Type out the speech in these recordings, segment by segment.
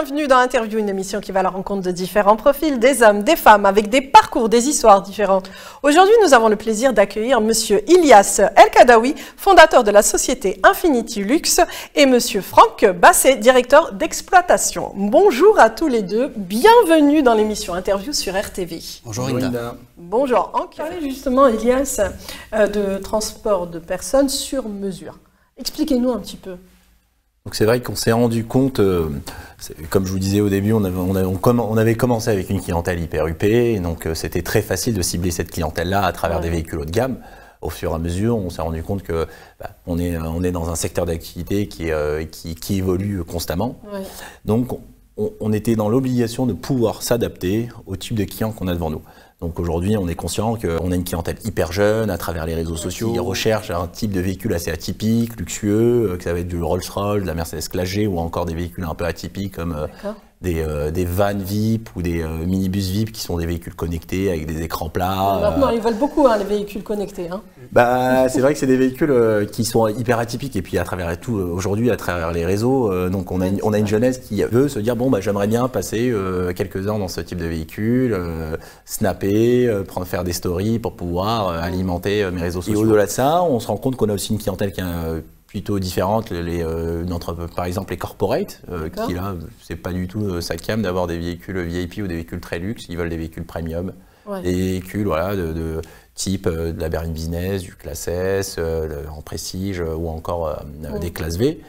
bienvenue dans Interview, une émission qui va à la rencontre de différents profils, des hommes, des femmes, avec des parcours, des histoires différentes. Aujourd'hui, nous avons le plaisir d'accueillir Monsieur Ilyas El-Kadaoui, fondateur de la société Infinity Luxe, et Monsieur Franck Basset, directeur d'exploitation. Bonjour à tous les deux, bienvenue dans l'émission Interview sur RTV. Bonjour Inda. Bonjour, on parlait justement, Ilyas, de transport de personnes sur mesure. Expliquez-nous un petit peu. Donc c'est vrai qu'on s'est rendu compte, comme je vous disais au début, on avait commencé avec une clientèle hyper huppée, donc c'était très facile de cibler cette clientèle-là à travers des véhicules haut de gamme. Au fur et à mesure, on s'est rendu compte que on est dans un secteur d'activité qui évolue constamment. Ouais. Donc on était dans l'obligation de pouvoir s'adapter au type de client qu'on a devant nous. Donc aujourd'hui, on est conscient qu'on a une clientèle hyper jeune à travers les réseaux sociaux qui recherche un type de véhicule assez atypique, luxueux, que ça va être du Rolls-Royce, de la Mercedes Classe G ou encore des véhicules un peu atypiques comme des vannes VIP ou des minibus VIP qui sont des véhicules connectés avec des écrans plats. Maintenant, ils veulent beaucoup les véhicules connectés. C'est vrai que c'est des véhicules qui sont hyper atypiques et puis à travers tout aujourd'hui à travers les réseaux, donc on a une jeunesse qui veut se dire bon j'aimerais bien passer quelques heures dans ce type de véhicule, snapper, faire des stories pour pouvoir alimenter mes réseaux sociaux. Et au-delà de ça, on se rend compte qu'on a aussi une clientèle qui est plutôt différentes, par exemple les corporates, qui là, c'est pas du tout sa cam d'avoir des véhicules VIP ou des véhicules très luxe, ils veulent des véhicules premium, des véhicules de type de la berline business, du classe S, en prestige ou encore des classes V.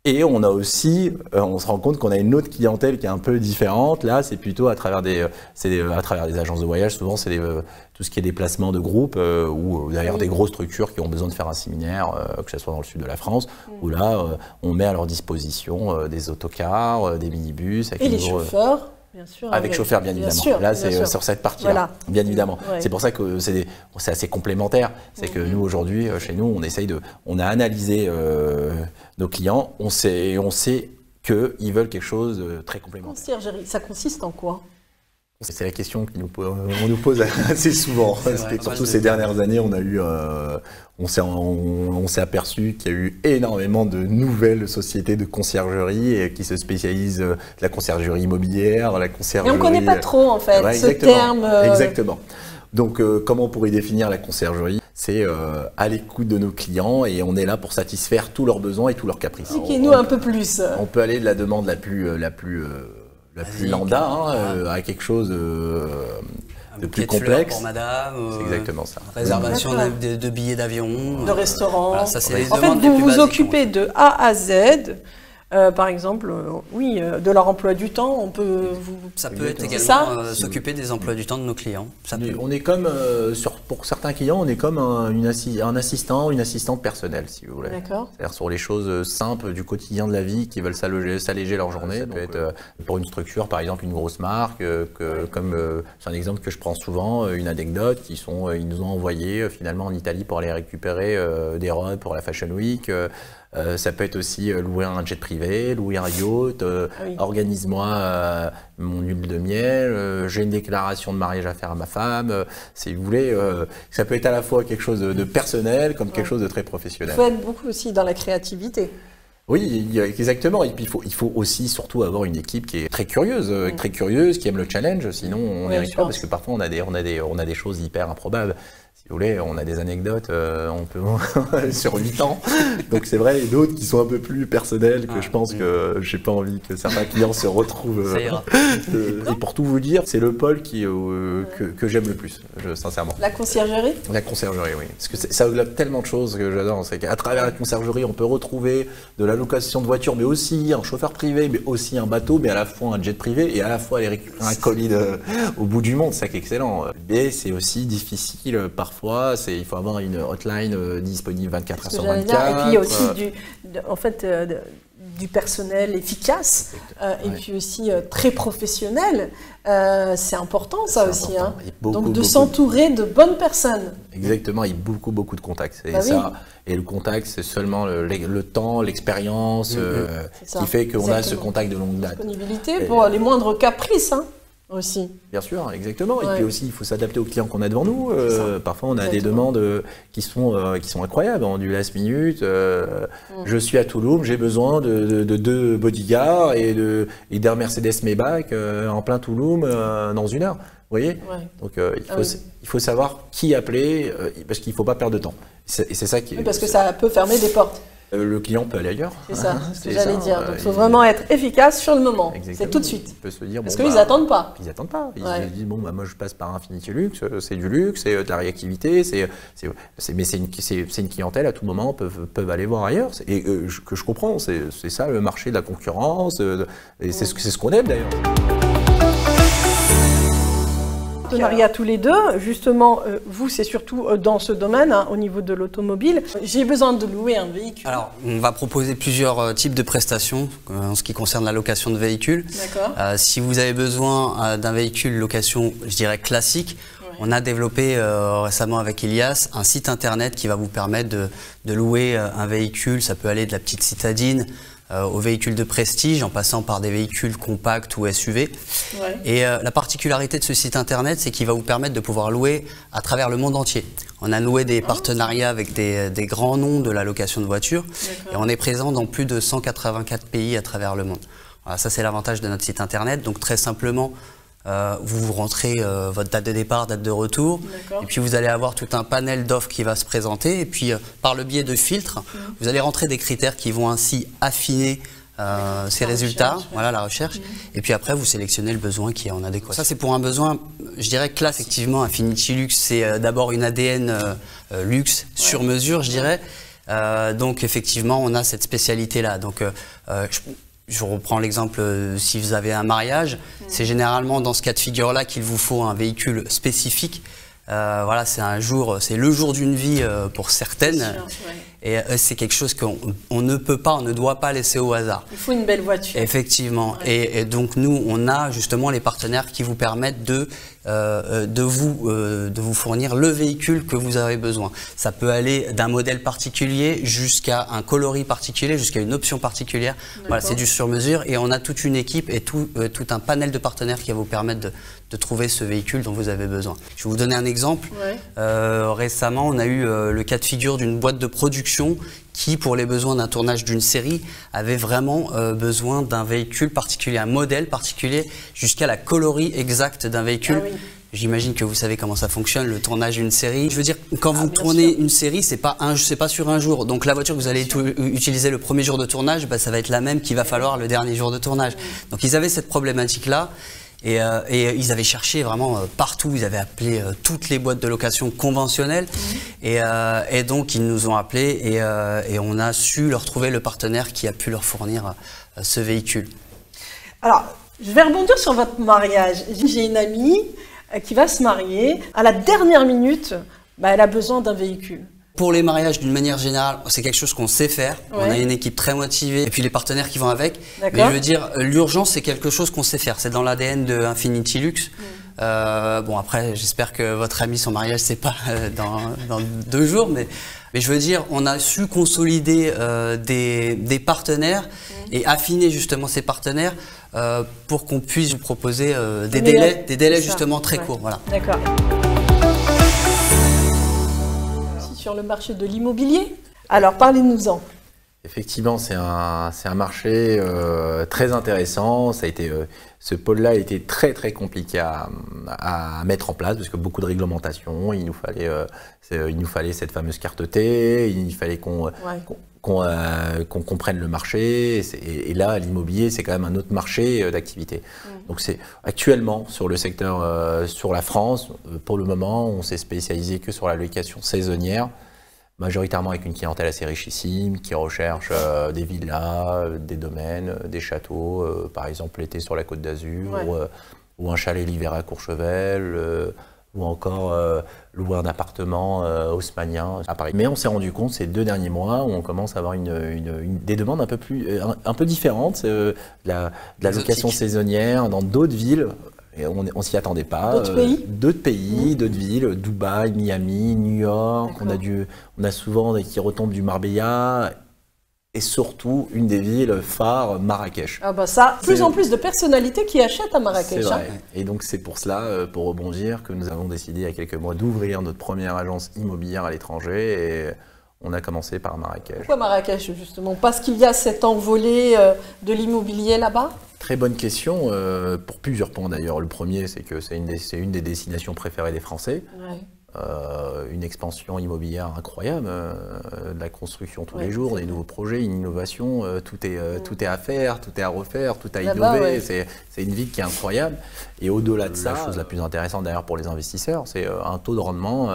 Et on a aussi, on se rend compte qu'on a une autre clientèle qui est un peu différente. Là, c'est plutôt à travers des agences de voyage. Souvent, c'est tout ce qui est déplacement de groupe ou d'ailleurs des grosses structures qui ont besoin de faire un séminaire, que ce soit dans le sud de la France, où là, on met à leur disposition des autocars, des minibus. Et les chauffeurs. Bien sûr, avec chauffeur, bien évidemment. Là, c'est sur cette partie-là, bien évidemment. Ouais. C'est pour ça que c'est assez complémentaire. C'est que nous, aujourd'hui, chez nous, on a analysé nos clients. On sait qu'ils veulent quelque chose de très complémentaire. Conciergerie, ça consiste en quoi ? C'est la question qu'on nous pose assez souvent. Parce que surtout ces dernières années, on s'est aperçu qu'il y a eu énormément de nouvelles sociétés de conciergerie qui se spécialisent de la conciergerie immobilière, la conciergerie... Et on ne connaît pas trop en fait ce terme. Exactement. Donc comment on pourrait définir la conciergerie ? C'est à l'écoute de nos clients et on est là pour satisfaire tous leurs besoins et tous leurs caprices. Expliquez-nous un peu plus. On peut aller de la demande la plus lambda à quelque chose de plus complexe. Pour madame, c'est exactement ça. Réservation de billets d'avion, de restaurant. Voilà, ça, c'est les en fait, demandes les vous plus vous basiques, occupez de A à Z. Par exemple, de leur emploi du temps, on peut Ça peut être également s'occuper des emplois du temps de nos clients. On est comme, pour certains clients, on est comme un assistant, une assistante personnelle, si vous voulez. D'accord. C'est-à-dire sur les choses simples du quotidien de la vie qui veulent s'alléger leur journée. Ça peut être pour une structure, par exemple, une grosse marque, c'est un exemple que je prends souvent, une anecdote, ils nous ont envoyé finalement en Italie pour aller récupérer des robes pour la Fashion Week. Ça peut être aussi louer un jet privé, louer un yacht, organise-moi mon huile de miel, j'ai une déclaration de mariage à faire à ma femme, si vous voulez. Ça peut être à la fois quelque chose de personnel comme quelque chose de très professionnel. Il faut être beaucoup aussi dans la créativité. Oui, exactement. Et puis il faut aussi surtout avoir une équipe qui est très curieuse, qui aime le challenge. Sinon, on n'y arrive pas parce que parfois on a des choses hyper improbables. Si vous voulez, on a des anecdotes, on peut sur 8 ans. Donc c'est vrai, et d'autres qui sont un peu plus personnelles que je pense que j'ai pas envie que certains clients se retrouvent. Et pour tout vous dire, c'est le pôle que j'aime le plus, sincèrement. La conciergerie ? La conciergerie, oui. Parce que ça englobe tellement de choses que j'adore. C'est qu'à travers la conciergerie, on peut retrouver de la location de voiture, mais aussi un chauffeur privé, mais aussi un bateau, mais à la fois un jet privé et à la fois aller récupérer un colis au bout du monde. C'est ça qui est excellent. Mais c'est aussi difficile parfois, il faut avoir une hotline disponible 24 heures sur 24. Et puis il y a aussi du personnel efficace et puis aussi très professionnel. C'est important ça aussi. Donc de s'entourer de bonnes personnes. Exactement, il y a beaucoup de contacts. Et le contact, c'est seulement le temps, l'expérience qui fait qu'on a ce contact de longue date. Disponibilité pour les moindres caprices. Aussi. Bien sûr, exactement. Ouais. Et puis aussi, il faut s'adapter aux clients qu'on a devant nous. Parfois, on a des Exactement. demandes qui sont incroyables, en du last minute. Je suis à Toulouse, j'ai besoin de 2 bodyguards et d'un Mercedes Maybach en plein Toulouse dans 1 heure. Vous voyez? Ouais. Donc, il faut savoir qui appeler parce qu'il ne faut pas perdre de temps. Et c'est ça qui Oui, parce que ça peut fermer des portes. Le client peut aller ailleurs. C'est ça, ce que C'est j'allais ça, dire. Donc, il faut vraiment être efficace sur le moment. Exactement. C'est tout de suite. Il peut se dire, Parce bon, qu'ils n'attendent pas. Ils n'attendent pas. Ils Ouais. se disent, bon, bah, moi je passe par Infinity Luxe, c'est du luxe, c'est de la réactivité, mais c'est une clientèle à tout moment, peuvent aller voir ailleurs. Et que je comprends, c'est ça le marché de la concurrence, et c'est ce qu'on aime d'ailleurs. Partenariat tous les deux, justement, vous c'est surtout dans ce domaine, hein, au niveau de l'automobile. J'ai besoin de louer un véhicule. Alors, on va proposer plusieurs types de prestations en ce qui concerne la location de véhicules. D'accord. Si vous avez besoin d'un véhicule location, je dirais classique, Ouais. on a développé récemment avec Ilias un site internet qui va vous permettre de louer un véhicule. Ça peut aller de la petite citadine aux véhicules de prestige en passant par des véhicules compacts ou SUV. Ouais. Et la particularité de ce site internet, c'est qu'il va vous permettre de pouvoir louer à travers le monde entier. On a noué des partenariats avec des grands noms de la location de voitures et on est présent dans plus de 184 pays à travers le monde. Voilà, ça c'est l'avantage de notre site internet. Donc très simplement, vous rentrez votre date de départ, date de retour, et puis vous allez avoir tout un panel d'offres qui va se présenter, et puis par le biais de filtres, vous allez rentrer des critères qui vont ainsi affiner ces résultats, recherche, ouais. voilà la recherche, et puis après vous sélectionnez le besoin qui est en adéquation. Ça c'est pour un besoin, je dirais classe. Effectivement, Infinity Luxe, c'est d'abord une ADN luxe sur mesure, je dirais. Donc effectivement, on a cette spécialité-là. Donc je reprends l'exemple, si vous avez un mariage, c'est généralement dans ce cas de figure-là qu'il vous faut un véhicule spécifique. Voilà, c'est le jour d'une vie pour certaines. Sûr, ouais. Et c'est quelque chose qu'on ne peut pas, on ne doit pas laisser au hasard. Il faut une belle voiture. Effectivement. Ouais. Et donc nous, on a justement les partenaires qui vous permettent de vous fournir le véhicule que vous avez besoin. Ça peut aller d'un modèle particulier jusqu'à un coloris particulier, jusqu'à une option particulière. Voilà, c'est du sur-mesure et on a toute une équipe et tout un panel de partenaires qui va vous permettre de trouver ce véhicule dont vous avez besoin. Je vais vous donner un exemple. Ouais. Récemment, on a eu le cas de figure d'une boîte de production qui, pour les besoins d'un tournage d'une série, avait vraiment besoin d'un véhicule particulier, un modèle particulier, jusqu'à la coloris exacte d'un véhicule. Ah oui. J'imagine que vous savez comment ça fonctionne, le tournage d'une série. Je veux dire, quand vous bien tournez sûr. une série, c'est pas sur un jour. Donc la voiture que vous allez utiliser le premier jour de tournage, bah, ça va être la même qu'il va falloir le dernier jour de tournage. Donc ils avaient cette problématique-là. Et ils avaient cherché vraiment partout, ils avaient appelé toutes les boîtes de location conventionnelles et donc ils nous ont appelés et on a su leur trouver le partenaire qui a pu leur fournir ce véhicule. Alors, je vais rebondir sur votre mariage. J'ai une amie qui va se marier. À la dernière minute, elle a besoin d'un véhicule. Pour les mariages, d'une manière générale, c'est quelque chose qu'on sait faire. Ouais. On a une équipe très motivée et puis les partenaires qui vont avec. D'accord. Mais je veux dire, l'urgence, c'est quelque chose qu'on sait faire. C'est dans l'ADN de Infinity Luxe. Bon, après, j'espère que votre ami, son mariage, c'est pas dans 2 jours. Mais je veux dire, on a su consolider des partenaires et affiner justement ces partenaires pour qu'on puisse vous proposer des délais justement très courts. Voilà. D'accord. Sur le marché de l'immobilier. Alors, parlez-nous-en. Effectivement, c'est un marché très intéressant. Ça a été, ce pôle-là a été très très compliqué à mettre en place parce que beaucoup de réglementations. Il nous fallait cette fameuse carte T. Il fallait qu'on comprenne le marché. Et là, l'immobilier, c'est quand même un autre marché d'activité. Donc, c'est actuellement sur le secteur, sur la France, pour le moment, on s'est spécialisé que sur la location saisonnière. Majoritairement avec une clientèle assez richissime qui recherche des villas, des domaines, des châteaux, par exemple l'été sur la Côte d'Azur, ou un chalet l'hiver à Courchevel, ou encore louer un appartement haussmannien à Paris. Mais on s'est rendu compte ces 2 derniers mois où on commence à avoir des demandes un peu différentes de la location saisonnière dans d'autres villes. Et on s'y attendait pas. D'autres pays, d'autres villes, Dubaï, Miami, New York. On a souvent qui retombent du Marbella. et surtout une des villes phares, Marrakech. Ah bah ça, plus en plus de personnalités qui achètent à Marrakech. C'est vrai. Et donc c'est pour cela, pour rebondir, que nous avons décidé il y a quelques mois d'ouvrir notre première agence immobilière à l'étranger et on a commencé par Marrakech. Pourquoi Marrakech justement? Parce qu'il y a cette envolée de l'immobilier là-bas? Très bonne question, pour plusieurs points d'ailleurs. Le premier, c'est que c'est une des destinations préférées des Français. Ouais. Une expansion immobilière incroyable, de la construction tous les jours, des nouveaux projets, une innovation, tout est à faire, tout est à refaire, tout à innover. C'est une ville qui est incroyable. Et au-delà de ça, la chose la plus intéressante d'ailleurs pour les investisseurs, c'est un taux de rendement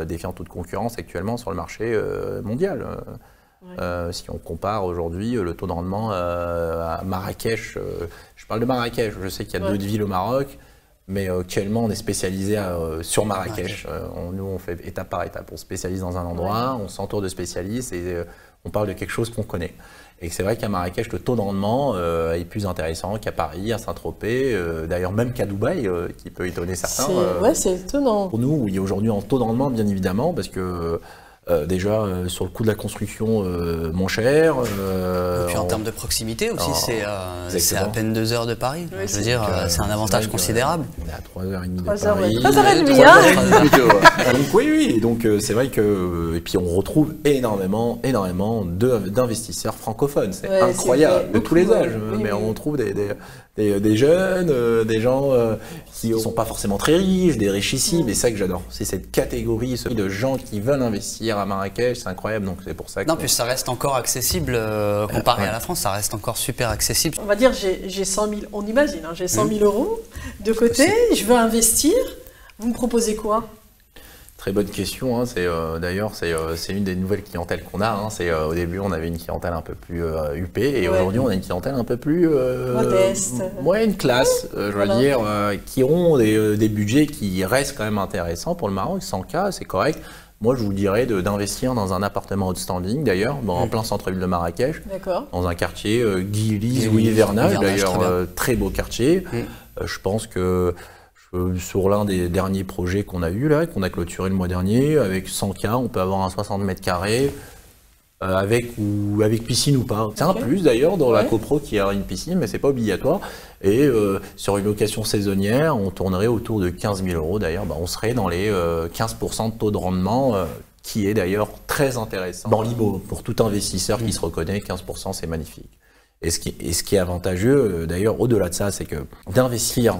défiant toute concurrence actuellement sur le marché mondial. Si on compare aujourd'hui le taux de rendement à Marrakech, je parle de Marrakech, je sais qu'il y a d'autres villes au Maroc, mais actuellement on est spécialisé sur Marrakech. Nous on fait étape par étape, on se spécialise dans un endroit, on s'entoure de spécialistes et on parle de quelque chose qu'on connaît. Et c'est vrai qu'à Marrakech le taux de rendement est plus intéressant qu'à Paris, à Saint-Tropez, d'ailleurs même qu'à Dubaï, qui peut étonner certains. C'est étonnant. Pour nous, il y a aujourd'hui en taux de rendement bien évidemment, parce que déjà sur le coût de la construction moins cher. Et puis en termes de proximité aussi, c'est à peine 2 heures de Paris. Je veux dire, c'est un avantage considérable. On est à 3h30 de Paris. 3h30, donc oui, donc c'est vrai que et puis on retrouve énormément d'investisseurs francophones. C'est incroyable de tous les âges, mais on trouve des jeunes, des gens qui ne sont pas forcément très riches, des richissimes, et c'est ça que j'adore. C'est cette catégorie de gens qui veulent investir à Marrakech, c'est incroyable, donc c'est pour ça que... Non, puis ça reste encore accessible, comparé à la France, ça reste encore super accessible. On va dire, j'ai 100 000, on imagine, hein, j'ai 100 000 euros de côté, je veux investir, vous me proposez quoi? Très bonne question. Hein. D'ailleurs, c'est une des nouvelles clientèles qu'on a. Hein. Au début, on avait une clientèle un peu plus huppée et aujourd'hui, on a une clientèle un peu plus modeste, moyenne classe, je veux dire, qui ont des budgets qui restent quand même intéressants pour le Maroc. 100K, c'est correct. Moi, je vous dirais d'investir dans un appartement outstanding, d'ailleurs, en plein centre-ville de Marrakech, dans un quartier Guilis ou Hivernage, d'ailleurs, très beau quartier. Je pense que sur l'un des derniers projets qu'on a eu là, qu'on a clôturé le mois dernier, avec 100K, on peut avoir un 60 mètres carrés avec piscine ou pas. C'est un plus d'ailleurs dans la copro qui a une piscine, mais c'est pas obligatoire. Et sur une location saisonnière, on tournerait autour de 15 000 euros. D'ailleurs, on serait dans les 15% de taux de rendement, qui est d'ailleurs très intéressant. Dans l'IMO, pour tout investisseur qui se reconnaît, 15% c'est magnifique. Et ce qui est avantageux, d'ailleurs, au-delà de ça, c'est que d'investir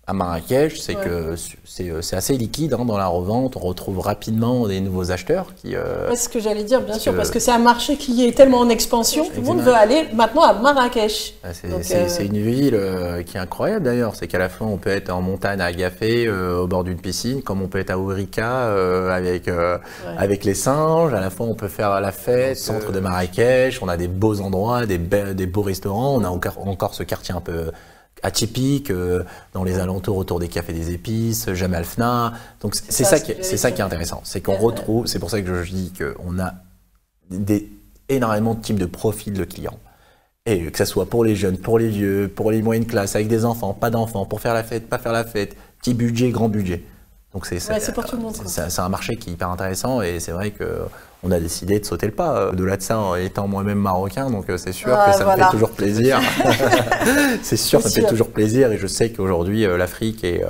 à Marrakech, c'est que c'est assez liquide dans la revente. On retrouve rapidement des nouveaux acheteurs qui. C'est ce que j'allais dire, bien sûr, parce que c'est un marché qui est tellement en expansion. Tout le monde veut aller maintenant à Marrakech. C'est une ville qui est incroyable d'ailleurs. C'est qu'à la fois on peut être en montagne à Agafé, au bord d'une piscine, comme on peut être à Ourika avec les singes. À la fois on peut faire la fête, centre de Marrakech. On a des beaux endroits, des beaux restaurants. On a encore ce quartier un peu atypique dans les alentours autour des cafés des épices, Jemaa el-Fna. Donc c'est ça qui est intéressant, c'est qu'on retrouve, c'est pour ça que je dis qu'on a énormément de types de profils de clients. Et que ce soit pour les jeunes, pour les vieux, pour les moyennes classes, avec des enfants, pas d'enfants, pour faire la fête, pas faire la fête, petit budget, grand budget. Donc c'est pour tout le monde. C'est un marché qui est hyper intéressant et c'est vrai qu'on a décidé de sauter le pas. Au-delà de ça, étant moi-même marocain, donc c'est sûr que ça me fait toujours plaisir. C'est sûr, ça me fait toujours plaisir et je sais qu'aujourd'hui l'Afrique est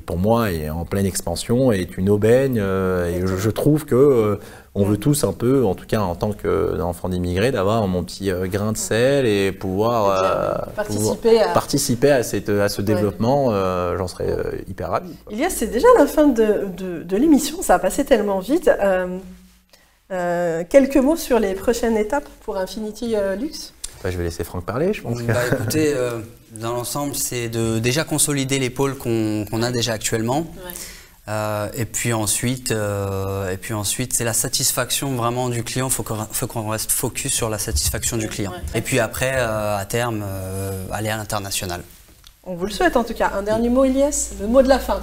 pour moi est en pleine expansion, est une aubaine et je trouve que on veut tous un peu, en tout cas en tant qu'enfant d'immigrés, d'avoir mon petit grain de sel et pouvoir participer à ce développement. J'en serais hyper ravi. Ilias, c'est déjà la fin de l'émission, ça a passé tellement vite. Quelques mots sur les prochaines étapes pour Infinity Luxe? Je vais laisser Franck parler, je pense. Écoutez, dans l'ensemble, c'est de déjà consolider les pôles qu'on a déjà actuellement. Et puis ensuite, c'est la satisfaction vraiment du client. Faut qu'on reste focus sur la satisfaction du client. Et puis après, à terme, aller à l'international. On vous le souhaite en tout cas. Un dernier mot, Ilias, le mot de la fin.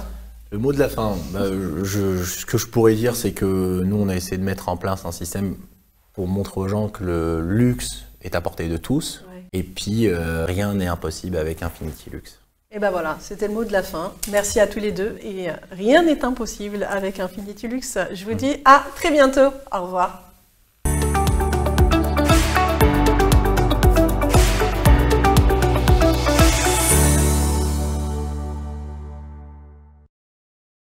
Le mot de la fin, ce que je pourrais dire, c'est que nous, on a essayé de mettre en place un système pour montrer aux gens que le luxe est à portée de tous. Et puis, rien n'est impossible avec Infinity Luxe. Et ben voilà, c'était le mot de la fin. Merci à tous les deux. Et rien n'est impossible avec Infinity Luxe. Je vous dis à très bientôt. Au revoir.